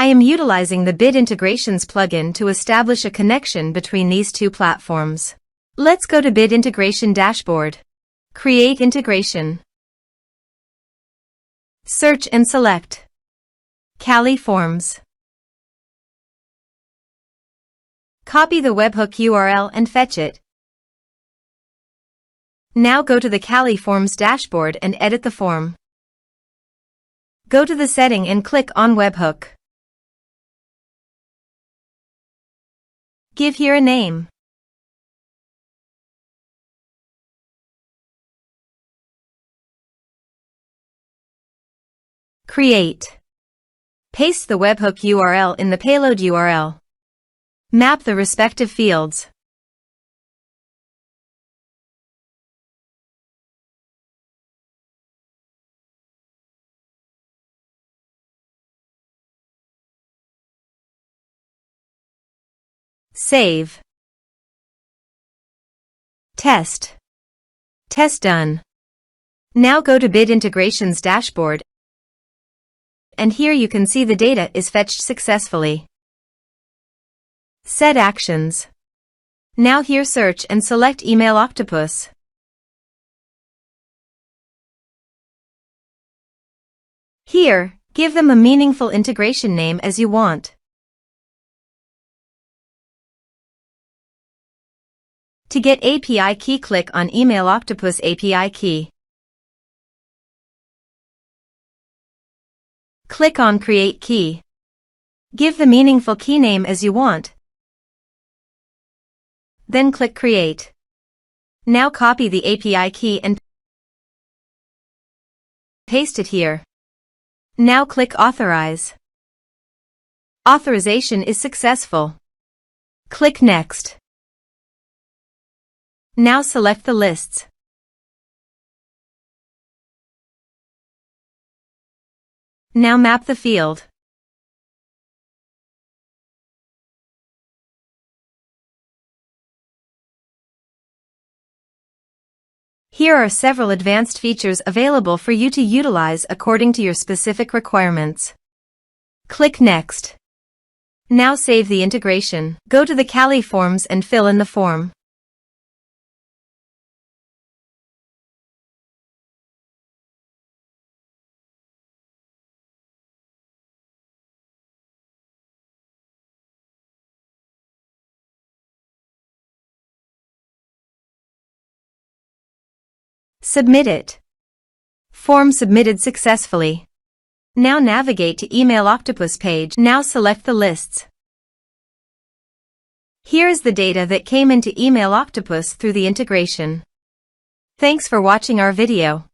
I am utilizing the Bid Integrations plugin to establish a connection between these two platforms. Let's go to Bid Integration Dashboard. Create Integration. Search and select Kali Forms. Copy the webhook URL and fetch it. Now go to the Kali Forms dashboard and edit the form. Go to the setting and click on Webhook. Give here a name. Create. Paste the webhook URL in the payload URL. Map the respective fields. Save. Test. Test done. Now go to Bid Integrations dashboard, and here you can see the data is fetched successfully. Set actions. Now here search and select Email Octopus. Here, give them a meaningful integration name as you want. To get API key, click on Email Octopus API key. Click on Create Key. Give the meaningful key name as you want. Then click Create. Now copy the API key and paste it here. Now click Authorize. Authorization is successful. Click Next. Now select the lists. Now map the field. Here are several advanced features available for you to utilize according to your specific requirements. Click Next. Now save the integration. Go to the Kali Forms and fill in the form. Submit it. Form submitted successfully. Now navigate to Email Octopus page. Now select the lists. Here is the data that came into Email Octopus through the integration. Thanks for watching our video.